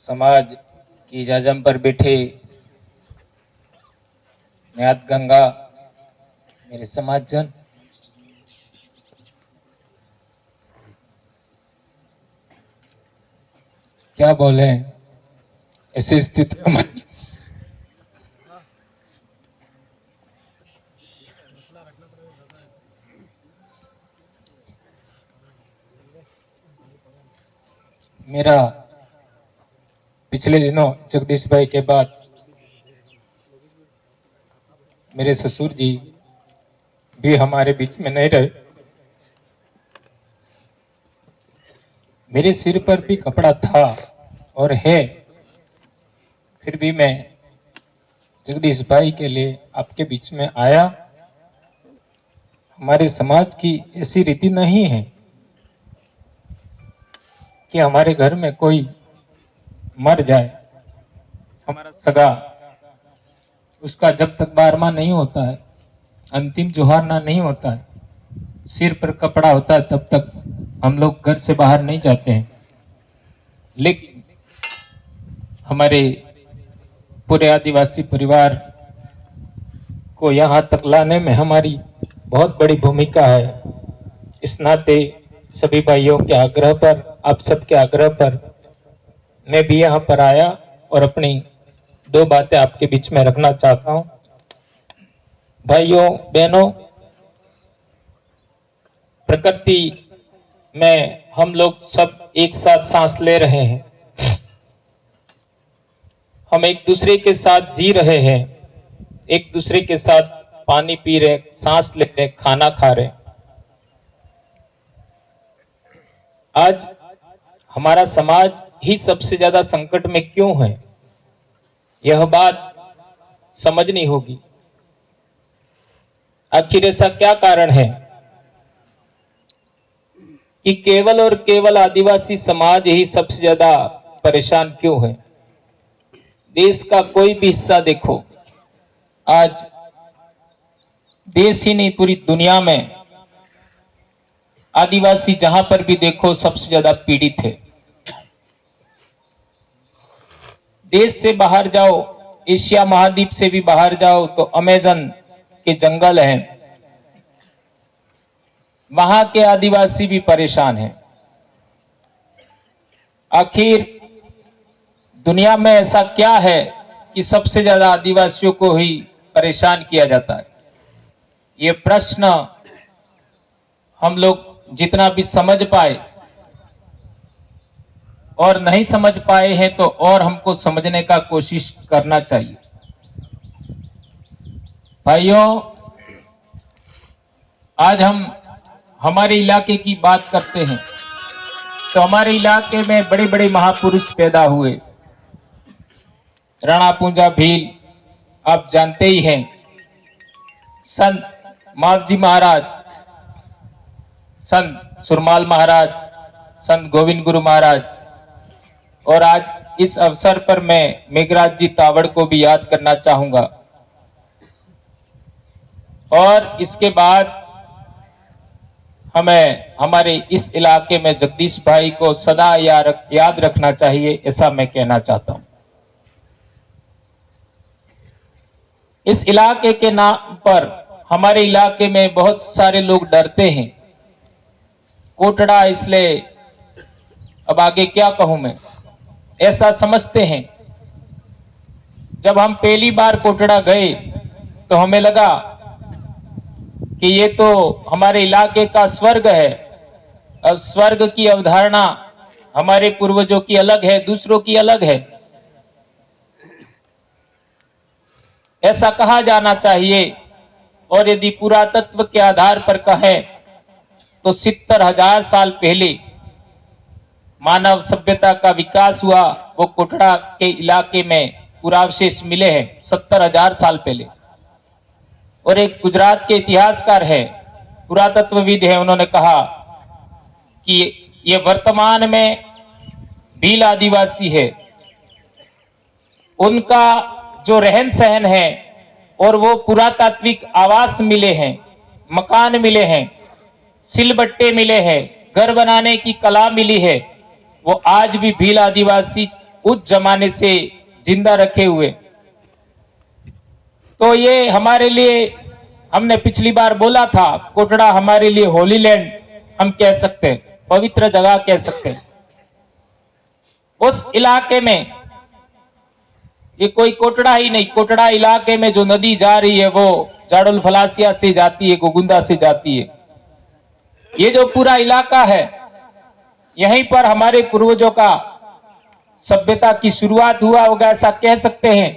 समाज की जाजम पर बैठे न्यात गंगा मेरे समाज जन, क्या बोले ऐसी स्थिति में मेरा पिछले दिनों जगदीश भाई के बाद मेरे ससुर जी भी हमारे बीच में नहीं रहे। मेरे सिर पर भी कपड़ा था और है, फिर भी मैं जगदीश भाई के लिए आपके बीच में आया। हमारे समाज की ऐसी रीति नहीं है कि हमारे घर में कोई मर जाए, हमारा सगा, उसका जब तक 12वां नहीं होता है, अंतिम जोहारना नहीं होता है, सिर पर कपड़ा होता है, तब तक हम लोग घर से बाहर नहीं जाते हैं। लेकिन हमारे पूरे आदिवासी परिवार को यहाँ तक लाने में हमारी बहुत बड़ी भूमिका है। इस नाते सभी भाइयों के आग्रह पर, आप सबके आग्रह पर मैं भी यहाँ पर आया और अपनी 2 बातें आपके बीच में रखना चाहता हूँ। भाइयों बहनों, प्रकृति में हम लोग सब एक साथ सांस ले रहे हैं, हम एक दूसरे के साथ जी रहे हैं, एक दूसरे के साथ पानी पी रहे, सांस ले रहे, खाना खा रहे। आज हमारा समाज ही सबसे ज्यादा संकट में क्यों है, यह बात समझनी होगी। आखिर ऐसा क्या कारण है कि केवल और केवल आदिवासी समाज ही सबसे ज्यादा परेशान क्यों है? देश का कोई भी हिस्सा देखो, आज देश ही नहीं पूरी दुनिया में आदिवासी जहां पर भी देखो सबसे ज्यादा पीड़ित है। देश से बाहर जाओ, एशिया महाद्वीप से भी बाहर जाओ तो अमेज़न के जंगल हैं, वहां के आदिवासी भी परेशान हैं। आखिर दुनिया में ऐसा क्या है कि सबसे ज्यादा आदिवासियों को ही परेशान किया जाता है? ये प्रश्न हम लोग जितना भी समझ पाए और नहीं समझ पाए हैं तो और हमको समझने का कोशिश करना चाहिए। भाइयों, आज हम हमारे इलाके की बात करते हैं तो हमारे इलाके में बड़े बड़े महापुरुष पैदा हुए। राणा पूंजा भील आप जानते ही हैं, संत मावजी महाराज, संत सुरमाल महाराज, संत गोविंद गुरु महाराज, और आज इस अवसर पर मैं मेघराज जी तावड़ को भी याद करना चाहूंगा। और इसके बाद हमें हमारे इस इलाके में जगदीश भाई को सदा याद रखना चाहिए, ऐसा मैं कहना चाहता हूं। इस इलाके के नाम पर हमारे इलाके में बहुत सारे लोग डरते हैं। कोटड़ा, इसलिए अब आगे क्या कहूं मैं, ऐसा समझते हैं। जब हम पहली बार कोटड़ा गए तो हमें लगा कि ये तो हमारे इलाके का स्वर्ग है। अब स्वर्ग की अवधारणा हमारे पूर्वजों की अलग है, दूसरों की अलग है, ऐसा कहा जाना चाहिए। और यदि पुरातत्व के आधार पर कहें तो 70,000 साल पहले मानव सभ्यता का विकास हुआ, वो कोटड़ा के इलाके में पुरावशेष मिले हैं 70,000 साल पहले। और एक गुजरात के इतिहासकार है, पुरातत्वविद है, उन्होंने कहा कि ये वर्तमान में भील आदिवासी है, उनका जो रहन सहन है और वो पुरातात्विक आवास मिले हैं, मकान मिले हैं, सिलबट्टे मिले हैं, घर बनाने की कला मिली है, वो आज भी भील आदिवासी उस जमाने से जिंदा रखे हुए। तो ये हमारे लिए, हमने पिछली बार बोला था, कोटड़ा हमारे लिए होली लैंड हम कह सकते हैं, पवित्र जगह कह सकते हैं। उस इलाके में ये कोई कोटड़ा ही नहीं, कोटड़ा इलाके में जो नदी जा रही है वो जाडुल फलासिया से जाती है, गोगुंदा से जाती है। ये जो पूरा इलाका है, यहीं पर हमारे पूर्वजों का सभ्यता की शुरुआत हुआ होगा, ऐसा कह सकते हैं।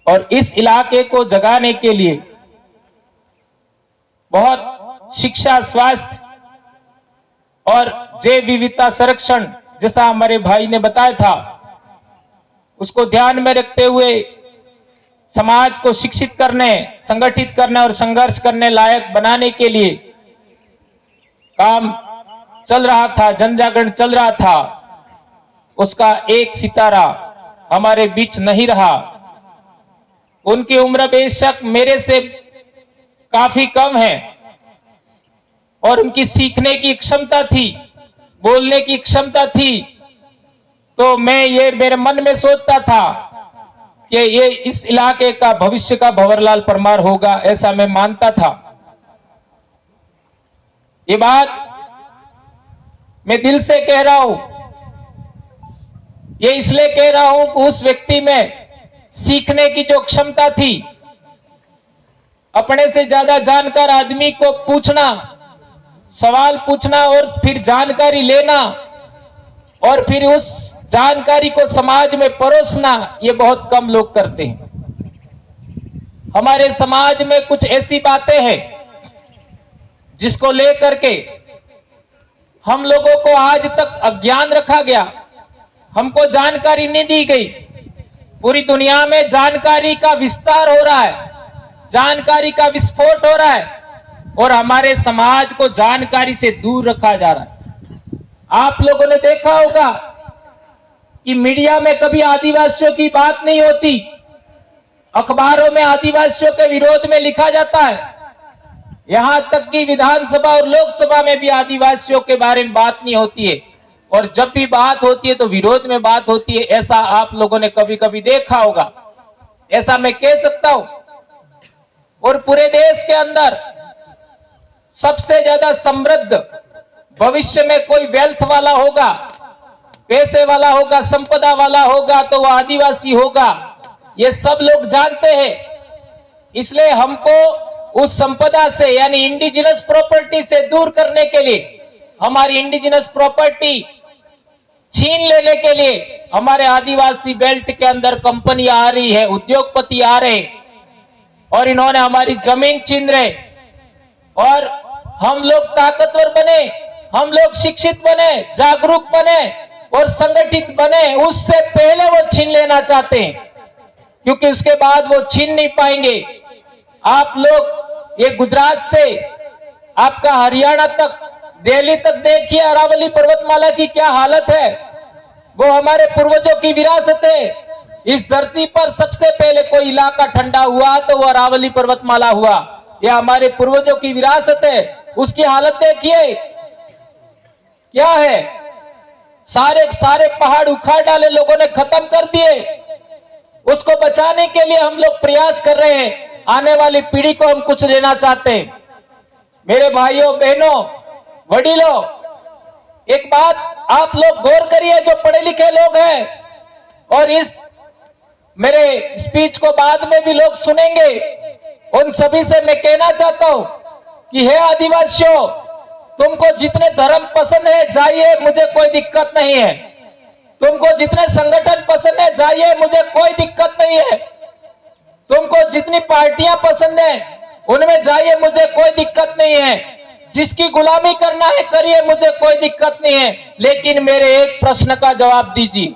और इस इलाके को जगाने के लिए बहुत शिक्षा, स्वास्थ्य और जैव विविधता संरक्षण, जैसा हमारे भाई ने बताया था, उसको ध्यान में रखते हुए समाज को शिक्षित करने, संगठित करने और संघर्ष करने लायक बनाने के लिए काम चल रहा था, जन जागरण चल रहा था। उसका एक सितारा हमारे बीच नहीं रहा। उनकी उम्र बेशक मेरे से काफी कम है और उनकी सीखने की क्षमता थी, बोलने की क्षमता थी। तो मैं ये मेरे मन में सोचता था कि ये इस इलाके का भविष्य का भंवरलाल परमार होगा, ऐसा मैं मानता था। ये बात मैं दिल से कह रहा हूं। ये इसलिए कह रहा हूं कि उस व्यक्ति में सीखने की जो क्षमता थी, अपने से ज्यादा जानकार आदमी को पूछना, सवाल पूछना और फिर जानकारी लेना और फिर उस जानकारी को समाज में परोसना, ये बहुत कम लोग करते हैं। हमारे समाज में कुछ ऐसी बातें हैं जिसको लेकर के हम लोगों को आज तक अज्ञान रखा गया, हमको जानकारी नहीं दी गई। पूरी दुनिया में जानकारी का विस्तार हो रहा है, जानकारी का विस्फोट हो रहा है और हमारे समाज को जानकारी से दूर रखा जा रहा है। आप लोगों ने देखा होगा कि मीडिया में कभी आदिवासियों की बात नहीं होती, अखबारों में आदिवासियों के विरोध में लिखा जाता है, यहां तक कि विधानसभा और लोकसभा में भी आदिवासियों के बारे में बात नहीं होती है। और जब भी बात होती है तो विरोध में बात होती है। ऐसा आप लोगों ने कभी कभी देखा होगा, ऐसा मैं कह सकता हूं। और पूरे देश के अंदर सबसे ज्यादा समृद्ध भविष्य में कोई वेल्थ वाला होगा, पैसे वाला होगा, संपदा वाला होगा तो वह आदिवासी होगा, ये सब लोग जानते हैं। इसलिए हमको उस संपदा से यानी इंडिजिनस प्रॉपर्टी से दूर करने के लिए, हमारी इंडिजिनस प्रॉपर्टी छीन लेने के लिए हमारे आदिवासी बेल्ट के अंदर कंपनियां आ रही है, उद्योगपति आ रहे और इन्होंने हमारी जमीन छीन रहे। और हम लोग ताकतवर बने, हम लोग शिक्षित बने, जागरूक बने और संगठित बने, उससे पहले वो छीन लेना चाहते हैं, क्योंकि उसके बाद वो छीन नहीं पाएंगे। आप लोग ये गुजरात से आपका हरियाणा तक, दिल्ली तक देखिए, अरावली पर्वतमाला की क्या हालत है। वो हमारे पूर्वजों की विरासत है। इस धरती पर सबसे पहले कोई इलाका ठंडा हुआ तो वो अरावली पर्वतमाला हुआ। यह हमारे पूर्वजों की विरासत है। उसकी हालत देखिए क्या है। सारे पहाड़ उखाड़ डाले लोगों ने, खत्म कर दिए। उसको बचाने के लिए हम लोग प्रयास कर रहे हैं। आने वाली पीढ़ी को हम कुछ देना चाहते हैं। मेरे भाइयों बहनों, वडीलों, एक बात आप लोग गौर करिए, जो पढ़े लिखे लोग हैं और इस मेरे स्पीच को बाद में भी लोग सुनेंगे, उन सभी से मैं कहना चाहता हूं कि हे आदिवासियों, तुमको जितने धर्म पसंद है जाइए, मुझे कोई दिक्कत नहीं है। तुमको जितने संगठन पसंद है जाइए, मुझे कोई दिक्कत नहीं है। तुमको जितनी पार्टियां पसंद है उनमें जाइए, मुझे कोई दिक्कत नहीं है। जिसकी गुलामी करना है करिए, मुझे कोई दिक्कत नहीं है। लेकिन मेरे एक प्रश्न का जवाब दीजिए।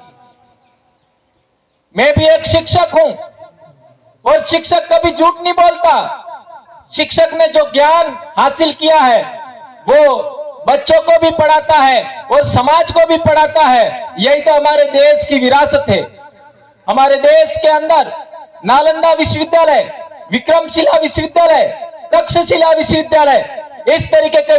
मैं भी एक शिक्षक हूं और शिक्षक कभी झूठ नहीं बोलता। शिक्षक ने जो ज्ञान हासिल किया है वो बच्चों को भी पढ़ाता है और समाज को भी पढ़ाता है। यही तो हमारे देश की विरासत है। हमारे देश के अंदर नालंदा विश्वविद्यालय, विक्रमशिला विश्वविद्यालय, तक्षशिला विश्वविद्यालय, इस तरीके के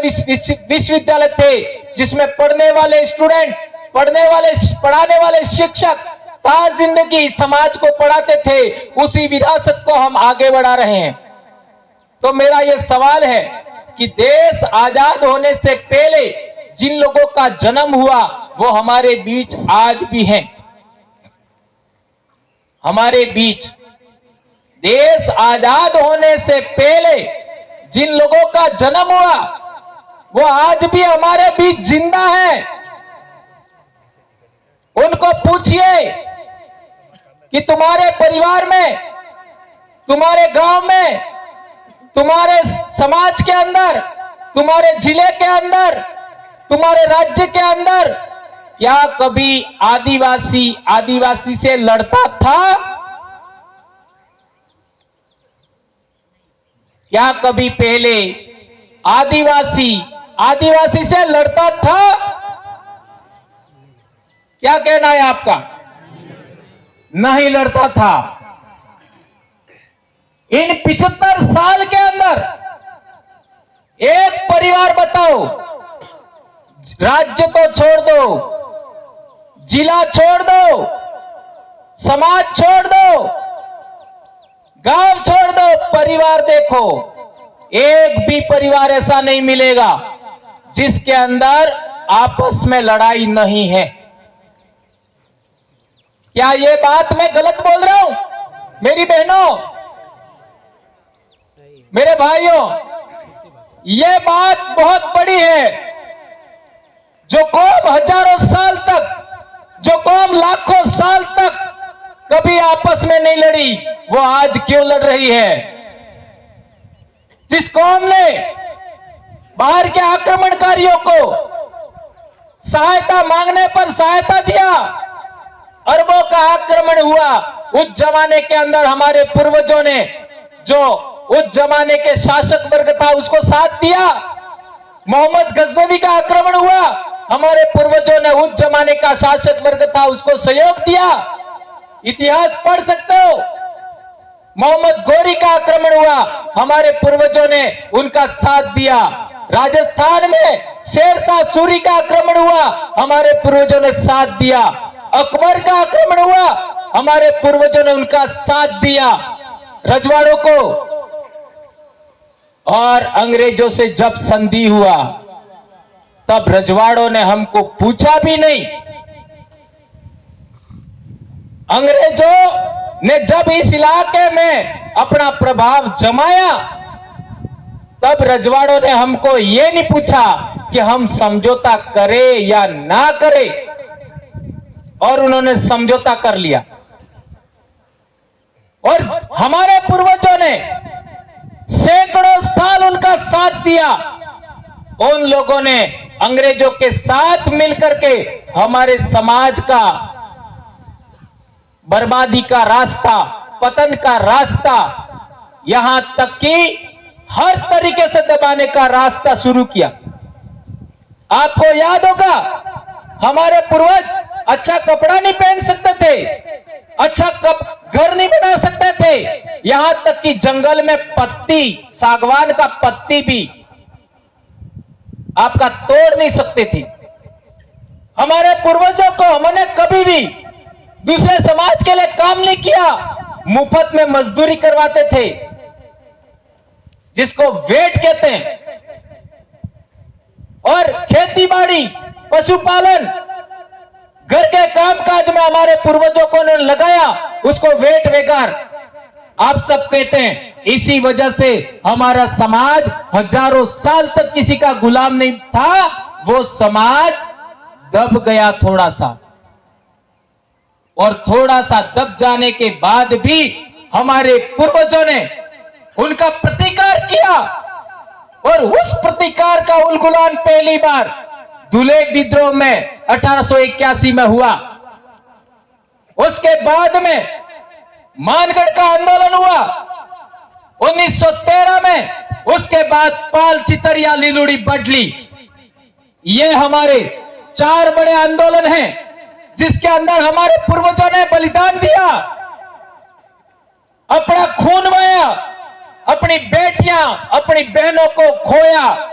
विश्वविद्यालय थे जिसमें पढ़ने वाले स्टूडेंट पढ़ाने वाले शिक्षक ता जिंदगी समाज को पढ़ाते थे, उसी विरासत को हम आगे बढ़ा रहे हैं। तो मेरा यह सवाल है कि देश आजाद होने से पहले जिन लोगों का जन्म हुआ वो हमारे बीच आज भी हैं। हमारे बीच देश आजाद होने से पहले जिन लोगों का जन्म हुआ वो आज भी हमारे बीच जिंदा है। उनको पूछिए कि तुम्हारे परिवार में, तुम्हारे गांव में, तुम्हारे समाज के अंदर, तुम्हारे जिले के अंदर, तुम्हारे राज्य के अंदर क्या कभी आदिवासी से लड़ता था? क्या कभी पहले आदिवासी से लड़ता था? क्या कहना है आपका? नहीं लड़ता था। इन 75 साल के अंदर एक परिवार बताओ, राज्य तो छोड़ दो, जिला छोड़ दो, समाज छोड़ दो, गांव छोड़ दो, परिवार देखो, एक भी परिवार ऐसा नहीं मिलेगा जिसके अंदर आपस में लड़ाई नहीं है। क्या ये बात मैं गलत बोल रहा हूं? मेरी बहनों, मेरे भाइयों, ये बात बहुत बड़ी है। जो कौम हजारों साल तक, जो कौम लाखों साल तक कभी आपस में नहीं लड़ी, वो आज क्यों लड़ रही है? जिस कौम ने बाहर के आक्रमणकारियों को सहायता मांगने पर सहायता दिया, अरबों का आक्रमण हुआ, उस जमाने के अंदर हमारे पूर्वजों ने, जो उस जमाने के शासक वर्ग था, उसको साथ दिया। मोहम्मद गजनवी का आक्रमण हुआ, हमारे पूर्वजों ने, उस जमाने का शासक वर्ग था, उसको सहयोग दिया। इतिहास पढ़ सकते हो। मोहम्मद गौरी का आक्रमण हुआ, हमारे पूर्वजों ने उनका साथ दिया। राजस्थान में शेरशाह सूरी का आक्रमण हुआ, हमारे पूर्वजों ने साथ दिया। अकबर का आक्रमण हुआ, हमारे पूर्वजों ने उनका साथ दिया। रजवाड़ों को और अंग्रेजों से जब संधि हुआ, तब रजवाड़ों ने हमको पूछा भी नहीं। अंग्रेजों ने जब इस इलाके में अपना प्रभाव जमाया, तब रजवाड़ों ने हमको ये नहीं पूछा कि हम समझौता करें या ना करें, और उन्होंने समझौता कर लिया। और हमारे पूर्वजों ने सैकड़ों साल उनका साथ दिया। उन लोगों ने अंग्रेजों के साथ मिलकर के हमारे समाज का बर्बादी का रास्ता, पतन का रास्ता, यहां तक कि हर तरीके से दबाने का रास्ता शुरू किया। आपको याद होगा, हमारे पूर्वज अच्छा कपड़ा नहीं पहन सकते थे, अच्छा घर नहीं बना सकते थे, यहां तक कि जंगल में पत्ती, सागवान का पत्ती भी आपका तोड़ नहीं सकते थे। हमारे पूर्वजों को हमने कभी भी दूसरे समाज के लिए काम नहीं किया, मुफ्त में मजदूरी करवाते थे, जिसको वेट कहते हैं। और खेती बाड़ी, पशुपालन, घर के कामकाज में हमारे पूर्वजों को ने लगाया, उसको वेट वेगार आप सब कहते हैं। इसी वजह से हमारा समाज हजारों साल तक किसी का गुलाम नहीं था। वो समाज दब गया थोड़ा सा, और थोड़ा सा दब जाने के बाद भी हमारे पूर्वजों ने उनका प्रतिकार किया, और उस प्रतिकार का उलगुलान पहली बार दुलेर विद्रोह में 1881 में हुआ। उसके बाद में मानगढ़ का आंदोलन हुआ 1913 में। उसके बाद पाल, चितरिया, लिलुड़ी, बडली, ये हमारे 4 बड़े आंदोलन हैं, जिसके अंदर हमारे पूर्वजों ने बलिदान दिया, अपना खून बहाया, अपनी बेटियां, अपनी बहनों को खोया,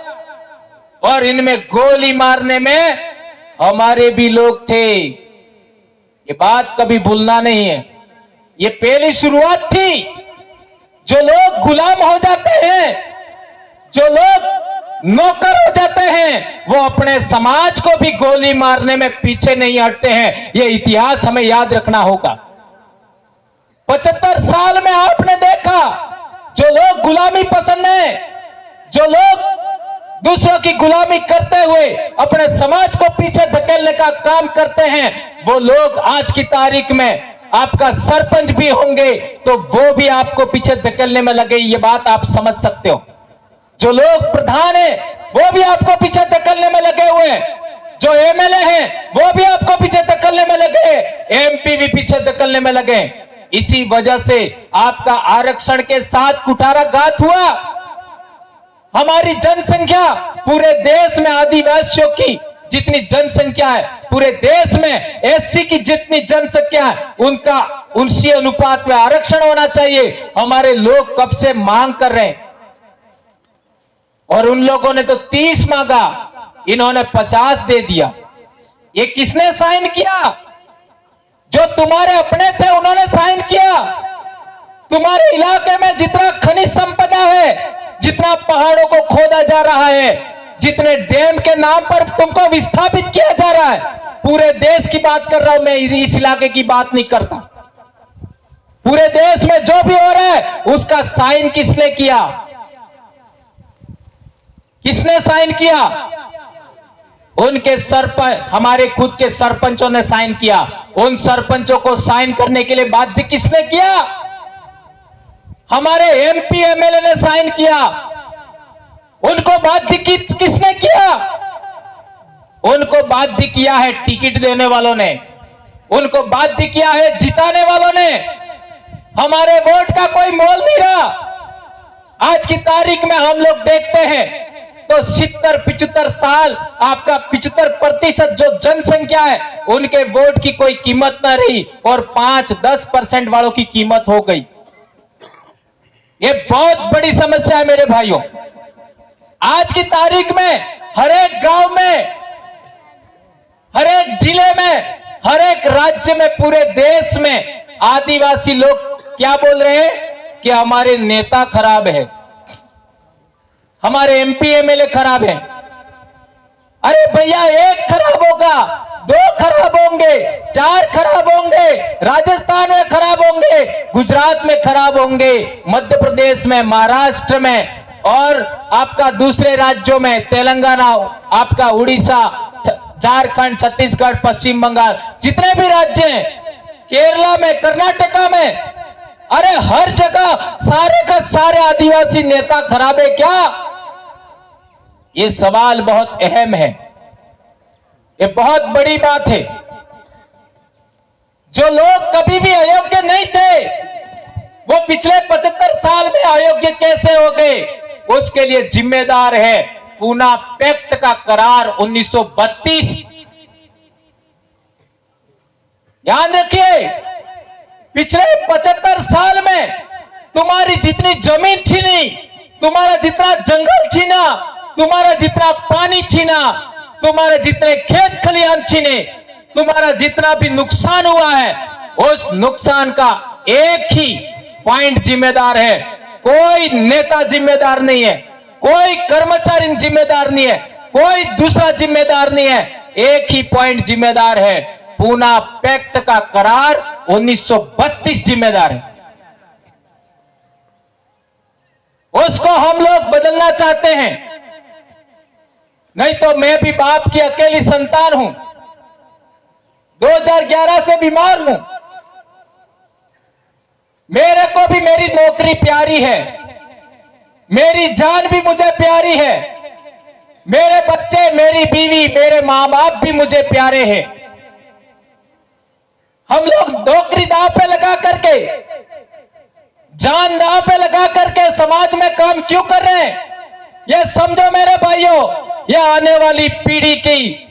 और इनमें गोली मारने में हमारे भी लोग थे, ये बात कभी भूलना नहीं है। ये पहली शुरुआत थी। जो लोग गुलाम हो जाते हैं, जो लोग नौकर हो जाते हैं, वो अपने समाज को भी गोली मारने में पीछे नहीं हटते हैं। ये इतिहास हमें याद रखना होगा। 75 साल में आपने देखा, जो लोग गुलामी पसंद है, जो लोग दूसरों की गुलामी करते हुए अपने समाज को पीछे धकेलने का काम करते हैं, वो लोग आज की तारीख में आपका सरपंच भी होंगे तो वो भी आपको पीछे धकेलने में लगे। ये बात आप समझ सकते हो। जो लोग प्रधान है वो भी आपको पीछे धकेलने में लगे हुए हैं। जो एमएलए हैं वो भी आपको पीछे धकेलने में लगे, एमपी भी पीछे धकेलने में लगे। इसी वजह से आपका आरक्षण के साथ कुठाराघात हुआ। हमारी जनसंख्या पूरे देश में, आदिवासियों की जितनी जनसंख्या है पूरे देश में, एससी की जितनी जनसंख्या है, उनका उसी अनुपात में आरक्षण होना चाहिए। हमारे लोग कब से मांग कर रहे हैं और उन लोगों ने तो 30 मांगा, इन्होंने 50 दे दिया। ये किसने साइन किया? जो तुम्हारे अपने थे उन्होंने साइन किया। तुम्हारे इलाके में जितना खनिज संपदा है, जितना पहाड़ों को खोदा जा रहा है, जितने डैम के नाम पर तुमको विस्थापित किया जा रहा है, पूरे देश की बात कर रहा हूं मैं, इस इलाके की बात नहीं करता। पूरे देश में जो भी हो रहा है उसका साइन किसने किया? किसने साइन किया? उनके सरपंच, हमारे खुद के सरपंचों ने साइन किया। उन सरपंचों को साइन करने के लिए बाध्य किसने किया? हमारे एमपी एमएलए ने साइन किया। उनको बाध्य किसने किया? उनको बाध्य किया है टिकट देने वालों ने, उनको बाध्य किया है जिताने वालों ने। हमारे वोट का कोई मोल नहीं रहा। आज की तारीख में हम लोग देखते हैं तो 70-75 साल, आपका 75% जो जनसंख्या है उनके वोट की कोई कीमत ना रही और 5-10% वालों की कीमत हो गई। ये बहुत बड़ी समस्या है मेरे भाइयों। आज की तारीख में हर एक गांव में, हर एक जिले में, हर एक राज्य में, पूरे देश में आदिवासी लोग क्या बोल रहे हैं कि हमारे नेता खराब है, हमारे एमपी एमएलए खराब है। अरे भैया, एक खराब होगा, 2 खराब होंगे, 4 खराब होंगे, राजस्थान में खराब होंगे, गुजरात में खराब होंगे, मध्य प्रदेश में, महाराष्ट्र में और आपका दूसरे राज्यों में, तेलंगाना, आपका उड़ीसा, झारखंड, छत्तीसगढ़, पश्चिम बंगाल, जितने भी राज्य हैं, केरला में, कर्नाटका में, अरे हर जगह सारे का सारे आदिवासी नेता खराब है क्या? ये सवाल बहुत अहम है। ये बहुत बड़ी बात है। जो लोग कभी भी अयोग्य नहीं थे, वो पिछले 75 साल में अयोग्य कैसे हो गए? उसके लिए जिम्मेदार है पूना पैक्ट का करार 1932। ध्यान रखिए, पिछले 75 साल में तुम्हारी जितनी जमीन छीनी, तुम्हारा जितना जंगल छीना, तुम्हारा जितना पानी छीना, तुम्हारे जितने खेत खलिहान छीने, तुम्हारा जितना भी नुकसान हुआ है, उस नुकसान का एक ही पॉइंट जिम्मेदार है। कोई नेता जिम्मेदार नहीं है, कोई कर्मचारी जिम्मेदार नहीं है, कोई दूसरा जिम्मेदार नहीं है। एक ही पॉइंट जिम्मेदार है, पूना पैक्ट का करार 1932 जिम्मेदार है। उसको हम लोग बदलना चाहते हैं। नहीं तो मैं भी बाप की अकेली संतान हूं, 2011 से बीमार हूं। मेरे को भी मेरी नौकरी प्यारी है, मेरी जान भी मुझे प्यारी है, मेरे बच्चे, मेरी बीवी, मेरे मां बाप भी मुझे प्यारे हैं। हम लोग नौकरी दांव पे लगा करके, जान दांव पे लगा करके समाज में काम क्यों कर रहे हैं? ये समझो मेरे भाइयों, ये आने वाली पीढ़ी की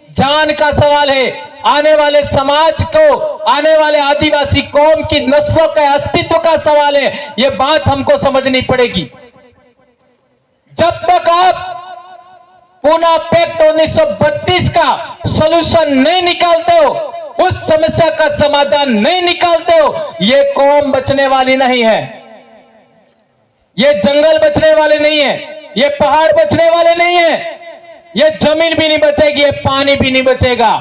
जान का सवाल है। आने वाले समाज को, आने वाले आदिवासी कौम की नस्लों के अस्तित्व का सवाल है। ये बात हमको समझनी पड़ेगी। जब तक आप पूना पैक्ट 1932 का सॉल्यूशन नहीं निकालते हो, उस समस्या का समाधान नहीं निकालते हो, ये कौम बचने वाली नहीं है, ये जंगल बचने वाले नहीं है, ये पहाड़ बचने वाले नहीं है, ये जमीन भी नहीं बचेगी, ये पानी भी नहीं बचेगा।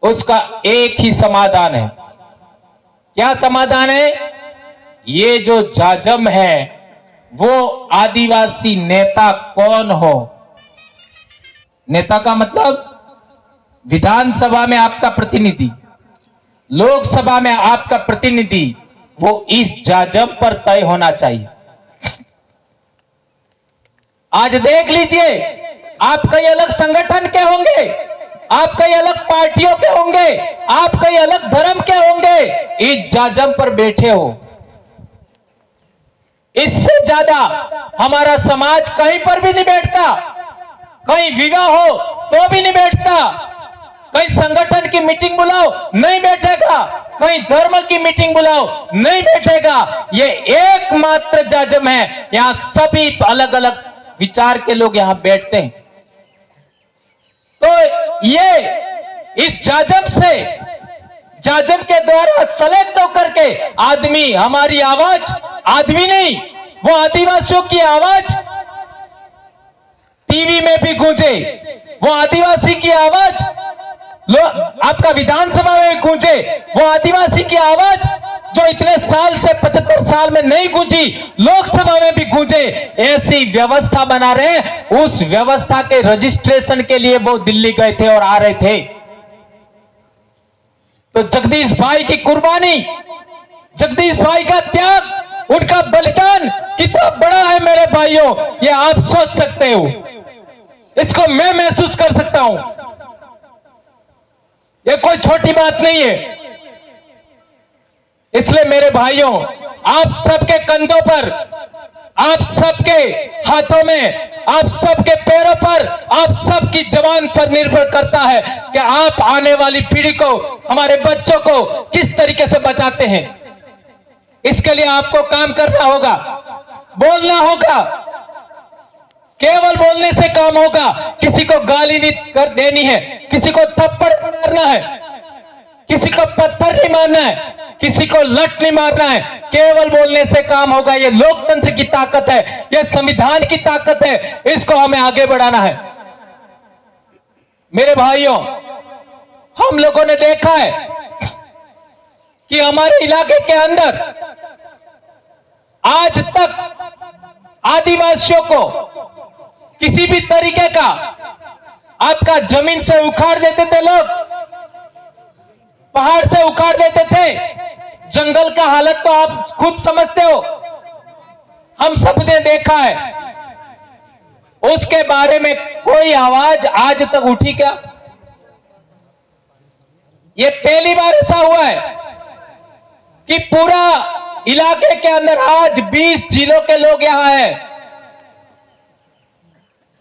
उसका एक ही समाधान है। क्या समाधान है? ये जो जाजम है वो आदिवासी नेता कौन हो। नेता का मतलब विधानसभा में आपका प्रतिनिधि, लोकसभा में आपका प्रतिनिधि, वो इस जाजम पर तय होना चाहिए। आज देख लीजिए, आप कई अलग संगठन के होंगे, आप कई अलग पार्टियों के होंगे, आप कई अलग धर्म के होंगे, इस जाजम पर बैठे हो। इससे ज्यादा हमारा समाज कहीं पर भी नहीं बैठता। कहीं विवाह हो तो भी नहीं बैठता, कहीं संगठन की मीटिंग बुलाओ नहीं बैठेगा, कहीं धर्म की मीटिंग बुलाओ नहीं बैठेगा। ये एकमात्र जाजम है, यहां सभी अलग अलग विचार के लोग यहां बैठते हैं। तो ये इस जाजम से, जाजम के द्वारा सेलेक्ट होकर के आदमी, हमारी आवाज, आदमी नहीं, वो आदिवासियों की आवाज टीवी में भी गूंजे, वो आदिवासी की आवाज आपका विधानसभा में गूंजे, वो आदिवासी की आवाज जो इतने साल से 75 साल में नहीं गूंजी, लोकसभा में भी गूंजे। ऐसी व्यवस्था बना रहे, उस व्यवस्था के रजिस्ट्रेशन के लिए वो दिल्ली गए थे और आ रहे थे। तो जगदीश भाई की कुर्बानी, जगदीश भाई का त्याग, उनका बलिदान कितना बड़ा है मेरे भाइयों, ये आप सोच सकते हो, इसको मैं महसूस कर सकता हूं। ये कोई छोटी बात नहीं है। इसलिए मेरे भाइयों, आप सबके कंधों पर, आप सबके हाथों में, आप सबके पैरों पर, आप सबकी जवान पर निर्भर करता है कि आप आने वाली पीढ़ी को, हमारे बच्चों को किस तरीके से बचाते हैं। इसके लिए आपको काम करना होगा, बोलना होगा। केवल बोलने से काम होगा। किसी को गाली नहीं कर देनी है, किसी को थप्पड़ मारना है, किसी को पत्थर नहीं मारना है, किसी को लठ नहीं मारना है। केवल बोलने से काम होगा। ये लोकतंत्र की ताकत है, ये संविधान की ताकत है, इसको हमें आगे बढ़ाना है। मेरे भाइयों, हम लोगों ने देखा है कि हमारे इलाके के अंदर आज तक आदिवासियों को किसी भी तरीके का आपका जमीन से उखाड़ देते थे लोग, पहाड़ से उखाड़ देते थे। जंगल का हालत तो आप खुद समझते हो, हम सबने देखा है। उसके बारे में कोई आवाज आज तक उठी क्या? ये पहली बार ऐसा हुआ है कि पूरा इलाके के अंदर आज 20 जिलों के लोग यहां हैं।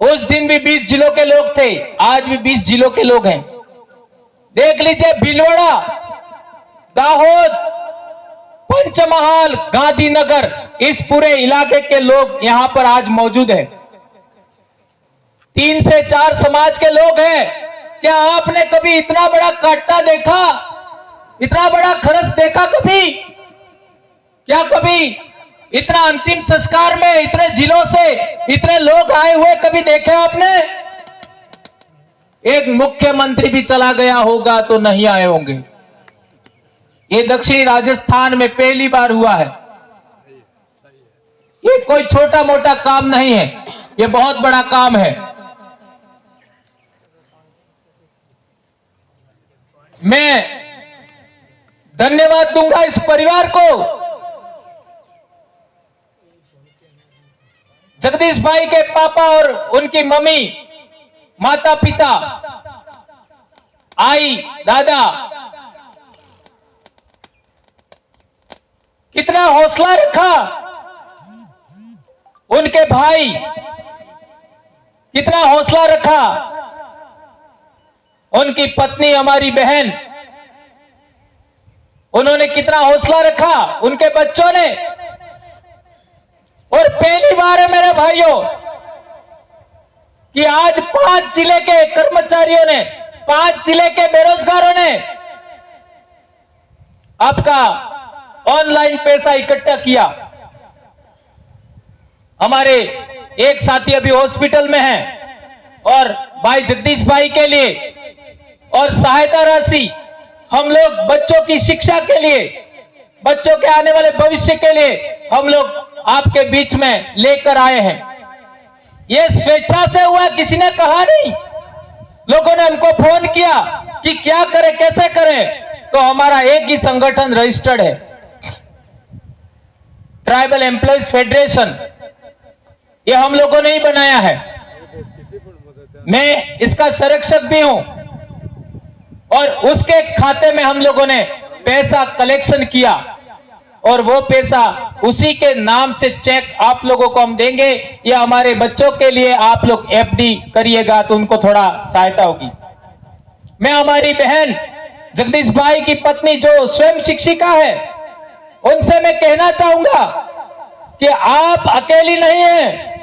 उस दिन भी 20 जिलों के लोग थे, आज भी 20 जिलों के लोग हैं। देख लीजिए, भीलवाड़ा, दाहोद, पंचमहाल, गांधीनगर, इस पूरे इलाके के लोग यहां पर आज मौजूद हैं। 3 से 4 समाज के लोग हैं। क्या आपने कभी इतना बड़ा काट्टा देखा, इतना बड़ा खरस देखा कभी? क्या कभी इतना अंतिम संस्कार में इतने जिलों से इतने लोग आए हुए कभी देखे आपने? एक मुख्यमंत्री भी चला गया होगा तो नहीं आए होंगे। ये दक्षिणी राजस्थान में पहली बार हुआ है। ये कोई छोटा मोटा काम नहीं है, ये बहुत बड़ा काम है। मैं धन्यवाद दूंगा इस परिवार को, जगदीश भाई के पापा और उनकी मम्मी, माता पिता, आई, दादा, कितना हौसला रखा। उनके भाई कितना हौसला रखा। उनकी पत्नी, हमारी बहन, उन्होंने कितना हौसला रखा, उनके बच्चों ने। और पहली बार है मेरे भाइयों, कि आज 5 जिले के कर्मचारियों ने, 5 जिले के बेरोजगारों ने आपका ऑनलाइन पैसा इकट्ठा किया। हमारे एक साथी अभी हॉस्पिटल में हैं और भाई जगदीश भाई के लिए और सहायता राशि हम लोग बच्चों की शिक्षा के लिए, बच्चों के आने वाले भविष्य के लिए हम लोग आपके बीच में लेकर आए हैं। ये स्वेच्छा से हुआ, किसी ने कहा नहीं। लोगों ने हमको फोन किया कि क्या करें, कैसे करें, तो हमारा एक ही संगठन रजिस्टर्ड है, ट्राइबल एम्प्लॉयज फेडरेशन, ये हम लोगों ने ही बनाया है। मैं इसका संरक्षक भी हूं और उसके खाते में हम लोगों ने पैसा कलेक्शन किया और वो पैसा उसी के नाम से चेक आप लोगों को हम देंगे। या हमारे बच्चों के लिए आप लोग एफडी करिएगा तो उनको थोड़ा सहायता होगी। मैं हमारी बहन जगदीश भाई की पत्नी जो स्वयं शिक्षिका है, उनसे मैं कहना चाहूंगा कि आप अकेली नहीं हैं।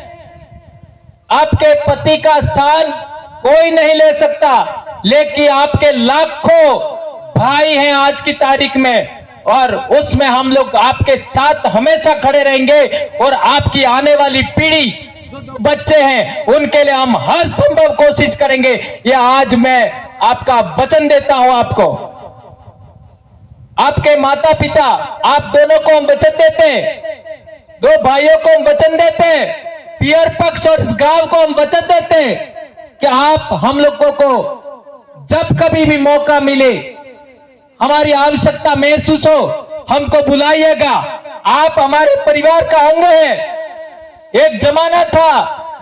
आपके पति का स्थान कोई नहीं ले सकता, लेकिन आपके लाखों भाई हैं आज की तारीख में, और उसमें हम लोग आपके साथ हमेशा खड़े रहेंगे। और आपकी आने वाली पीढ़ी, जो बच्चे हैं, उनके लिए हम हर संभव कोशिश करेंगे। यह आज मैं आपका वचन देता हूं आपको। आपके माता पिता, आप दोनों को हम वचन देते हैं, 2 भाइयों को हम वचन देते हैं, पियर पक्ष और इस गांव को हम वचन देते हैं कि आप हम लोगों को जब कभी भी मौका मिले, हमारी आवश्यकता महसूस हो, हमको बुलाइएगा। आप हमारे परिवार का अंग है। एक जमाना था,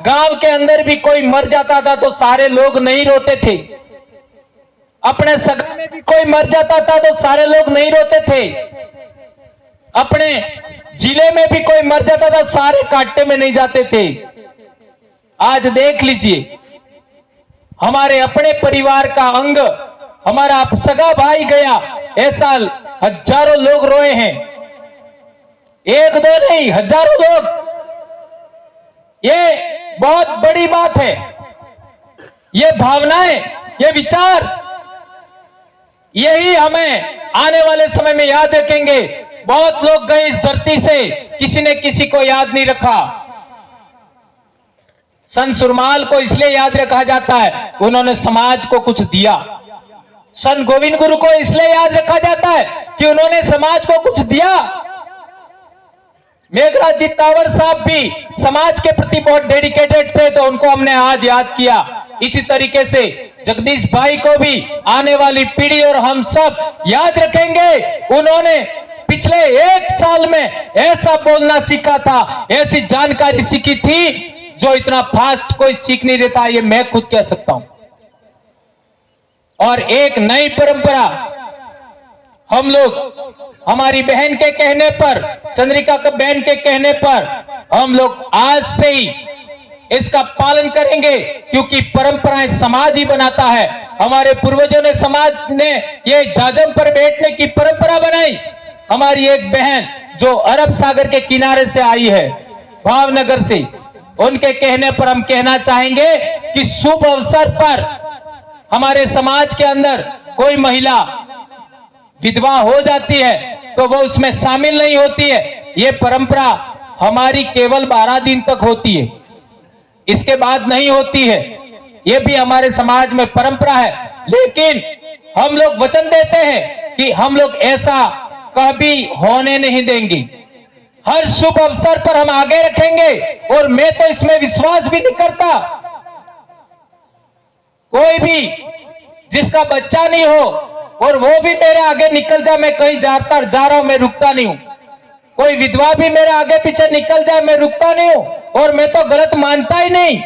गांव के अंदर भी कोई मर जाता था तो सारे लोग नहीं रोते थे। अपने सगा में भी कोई मर जाता था तो सारे लोग नहीं रोते थे। अपने जिले में भी कोई मर जाता था, सारे कांटे में नहीं जाते थे। आज देख लीजिए, हमारे अपने परिवार का अंग, हमारा आप सगा भाई गया, ऐसा हजारों लोग रोए हैं। 1-2 नहीं, हजारों लोग। ये बहुत बड़ी बात है। ये भावनाएं, ये विचार, यही हमें आने वाले समय में याद रखेंगे। बहुत लोग गए इस धरती से, किसी ने किसी को याद नहीं रखा। संत सुरमाल को इसलिए याद रखा जाता है, उन्होंने समाज को कुछ दिया। संत गोविंद गुरु को इसलिए याद रखा जाता है कि उन्होंने समाज को कुछ दिया। मेघराज जी तावर साहब भी समाज के प्रति बहुत डेडिकेटेड थे, तो उनको हमने आज याद किया। इसी तरीके से जगदीश भाई को भी आने वाली पीढ़ी और हम सब याद रखेंगे। उन्होंने पिछले 1 साल में ऐसा बोलना सीखा था, ऐसी जानकारी सीखी थी जो इतना फास्ट कोई सीख नहीं देता, ये मैं खुद कह सकता हूं। और एक नई परंपरा हम लोग, हमारी बहन के कहने पर, चंद्रिका का बहन के कहने पर, हम लोग आज से ही इसका पालन करेंगे, क्योंकि परंपराएं समाज ही बनाता है। हमारे पूर्वजों ने, समाज ने ये जाजम पर बैठने की परंपरा बनाई। हमारी एक बहन जो अरब सागर के किनारे से आई है, भावनगर से, उनके कहने पर हम कहना चाहेंगे कि शुभ अवसर पर हमारे समाज के अंदर कोई महिला विधवा हो जाती है तो वो उसमें शामिल नहीं होती है। ये परंपरा हमारी केवल 12 दिन तक होती है, इसके बाद नहीं होती है। ये भी हमारे समाज में परंपरा है, लेकिन हम लोग वचन देते हैं कि हम लोग ऐसा कभी होने नहीं देंगे। हर शुभ अवसर पर हम आगे रखेंगे, और मैं तो इसमें विश्वास भी नहीं करता। कोई भी जिसका बच्चा नहीं हो और वो भी मेरे आगे निकल जाए, मैं कहीं जा रहा हूं, मैं रुकता नहीं हूं। कोई विधवा भी मेरे आगे पीछे निकल जाए, मैं रुकता नहीं हूं, और मैं तो गलत मानता ही नहीं,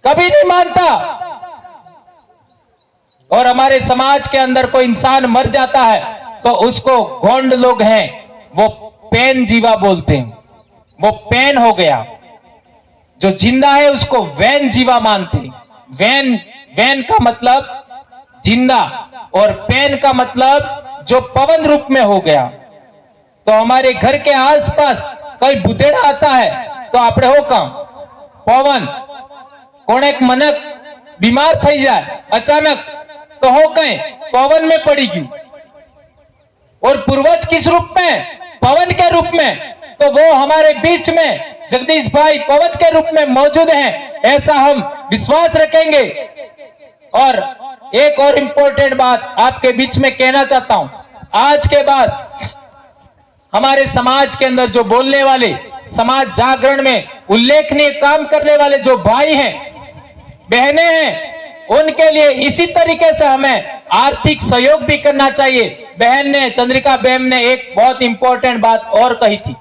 कभी नहीं मानता। और हमारे समाज के अंदर कोई इंसान मर जाता है तो उसको गोंड लोग हैं, वो पेन जीवा बोलते हैं, वो पेन हो गया। जो जिंदा है उसको वैन जीवा मानते हैं। वैन का मतलब जिंदा, और पेन का मतलब जो पवन रूप में हो गया। तो हमारे घर के आसपास कोई बुधेड़ा आता है तो आपने हो काम, પવન કોણેક મનક बीमार થઈ જાય अचानक तो हो कहीं पवन में पड़ी गई और पूर्वज किस रूप में पवन के रूप में तो वो हमारे बीच में जगदीश भाई पवन के रूप में मौजूद हैं ऐसा हम विश्वास रखेंगे। और एक और इम्पोर्टेंट बात आपके बीच में कहना चाहता हूं, आज के बाद हमारे समाज के अंदर जो बोलने वाले समाज जागरण में उल्लेखनीय काम करने वाले जो भाई हैं बहनें हैं उनके लिए इसी तरीके से हमें आर्थिक सहयोग भी करना चाहिए। बहन ने चंद्रिका बहन ने एक बहुत इंपॉर्टेंट बात और कही थी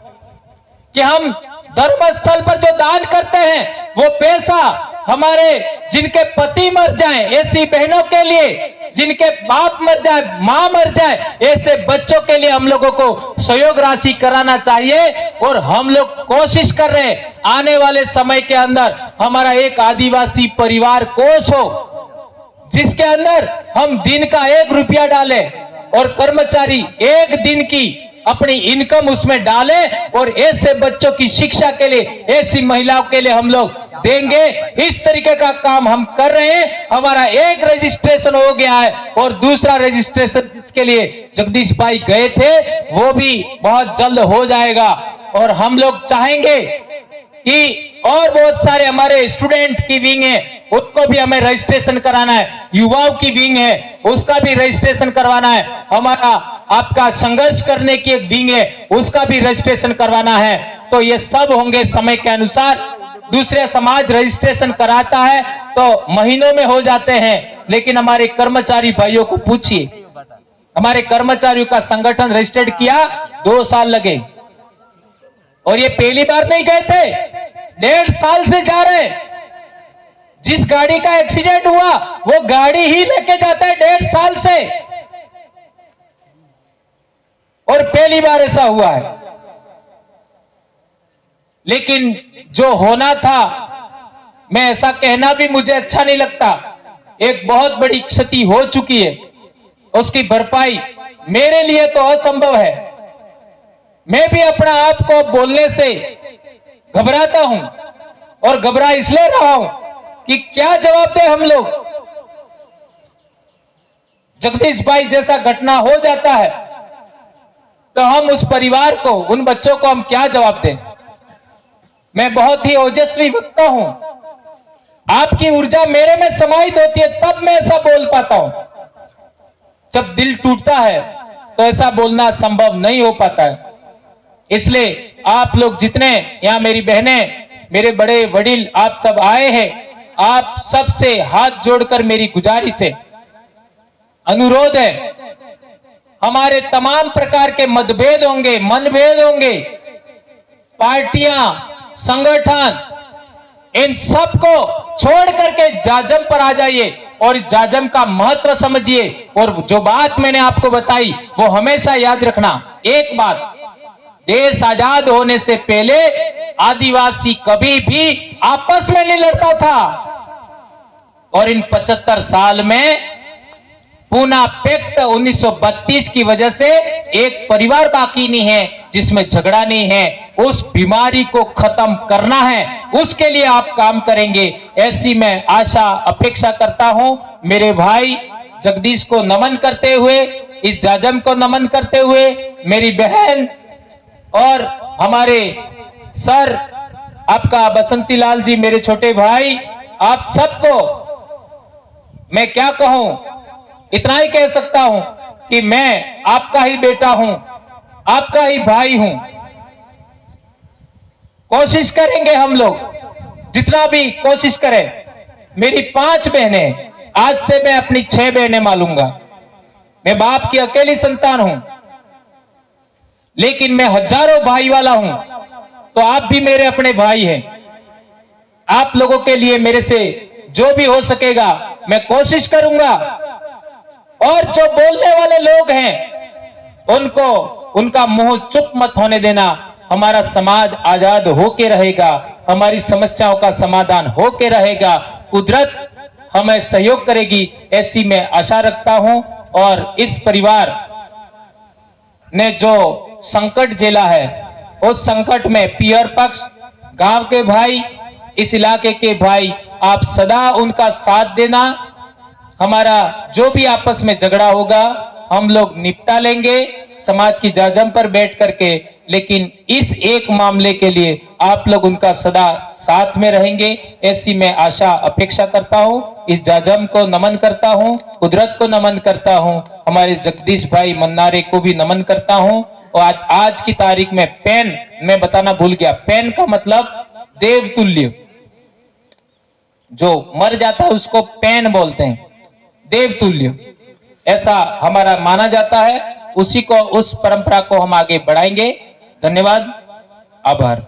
कि हम धर्म स्थल पर जो दान करते हैं वो पैसा हमारे जिनके पति मर जाएं ऐसी बहनों के लिए, जिनके बाप मर जाए मां मर जाए ऐसे बच्चों के लिए हम लोगों को सहयोग राशि कराना चाहिए। और हम लोग कोशिश कर रहे हैं आने वाले समय के अंदर हमारा एक आदिवासी परिवार कोष हो जिसके अंदर हम दिन का 1 रुपया डालें और कर्मचारी 1 दिन की अपनी इनकम उसमें डाले और ऐसे बच्चों की शिक्षा के लिए ऐसी महिलाओं के लिए हम लोग देंगे। इस तरीके का काम हम कर रहे हैं। हमारा एक रजिस्ट्रेशन हो गया है और दूसरा रजिस्ट्रेशन जिसके लिए जगदीश भाई गए थे वो भी बहुत जल्द हो जाएगा। और हम लोग चाहेंगे कि और बहुत सारे हमारे स्टूडेंट की विंग है उसको भी हमें रजिस्ट्रेशन कराना है, युवाओं की विंग है उसका भी रजिस्ट्रेशन करवाना है, हमारा आपका संघर्ष करने की एक विंग है उसका भी रजिस्ट्रेशन करवाना है। तो ये सब होंगे समय के अनुसार। दूसरे समाज रजिस्ट्रेशन कराता है तो महीनों में हो जाते हैं, लेकिन हमारे कर्मचारी भाइयों को पूछिए, हमारे कर्मचारियों का संगठन रजिस्टर्ड किया 2 साल लगे और ये पहली बार नहीं गए थे, 1.5 साल से जा रहे। जिस गाड़ी का एक्सीडेंट हुआ वो गाड़ी ही लेके जाता है 1.5 साल से और पहली बार ऐसा हुआ है। लेकिन जो होना था, मैं ऐसा कहना भी मुझे अच्छा नहीं लगता, एक बहुत बड़ी क्षति हो चुकी है, उसकी भरपाई मेरे लिए तो असंभव है। मैं भी अपना आप को बोलने से घबराता हूं और घबरा इसलिए रहा हूं कि क्या जवाब दे हम लोग। जगदीश भाई जैसा घटना हो जाता है तो हम उस परिवार को, उन बच्चों को हम क्या जवाब दें। मैं बहुत ही ओजस्वी वक्ता हूं, आपकी ऊर्जा मेरे में समाहित होती है तब मैं ऐसा बोल पाता हूं। जब दिल टूटता है तो ऐसा बोलना संभव नहीं हो पाता है। इसलिए आप लोग जितने यहां, मेरी बहनें, मेरे बड़े वडील, आप सब आए हैं, आप सबसे हाथ जोड़कर मेरी गुजारिश है, अनुरोध है, हमारे तमाम प्रकार के मतभेद होंगे, मनभेद होंगे, पार्टियां, संगठन, इन सब को छोड़ करके जाजम पर आ जाइए और जाजम का महत्व समझिए। और जो बात मैंने आपको बताई वो हमेशा याद रखना। एक बात, देश आजाद होने से पहले आदिवासी कभी भी आपस में नहीं लड़ता था और इन 75 साल में पूना पैक्ट 1932 की वजह से एक परिवार बाकी नहीं है जिसमें झगड़ा नहीं है। उस बीमारी को खत्म करना है, उसके लिए आप काम करेंगे, ऐसी मैं आशा अपेक्षा करता हूं। मेरे भाई जगदीश को नमन करते हुए, इस जाजम को नमन करते हुए, मेरी बहन और हमारे सर आपका बसंती लाल जी, मेरे छोटे भाई, आप सबको मैं क्या कहूं, इतना ही कह सकता हूं कि मैं आपका ही बेटा हूं, आपका ही भाई हूं। कोशिश करेंगे हम लोग, जितना भी कोशिश करें। मेरी 5 बहनें, आज से मैं अपनी 6 बहनें मालूंगा। मैं बाप की अकेली संतान हूं, लेकिन मैं हजारों भाई वाला हूं, तो आप भी मेरे अपने भाई हैं। आप लोगों के लिए मेरे से जो भी हो सकेगा मैं कोशिश करूंगा। और जो बोलने वाले लोग हैं उनको, उनका मुंह चुप मत होने देना। हमारा समाज आजाद होके रहेगा, हमारी समस्याओं का समाधान होके रहेगा, कुदरत हमें सहयोग करेगी, ऐसी मैं आशा रखता हूं। और इस परिवार ने जो संकट झेला है उस संकट में पियर पक्ष, गांव के भाई, इस इलाके के भाई, आप सदा उनका साथ देना। हमारा जो भी आपस में झगड़ा होगा हम लोग निपटा लेंगे समाज की जाजम पर बैठ करके, लेकिन इस एक मामले के लिए आप लोग उनका सदा साथ में रहेंगे, ऐसी मैं आशा अपेक्षा करता हूं। इस जाजम को नमन करता हूं, कुदरत को नमन करता हूं, हमारे जगदीश भाई मन्नारे को भी नमन करता हूं। और आज की तारीख में पेन, मैं बताना भूल गया, पेन का मतलब देवतुल्य, जो मर जाता है उसको पेन बोलते हैं, देवतुल्य ऐसा हमारा माना जाता है। उसी को, उस परंपरा को हम आगे बढ़ाएंगे। धन्यवाद, आभार।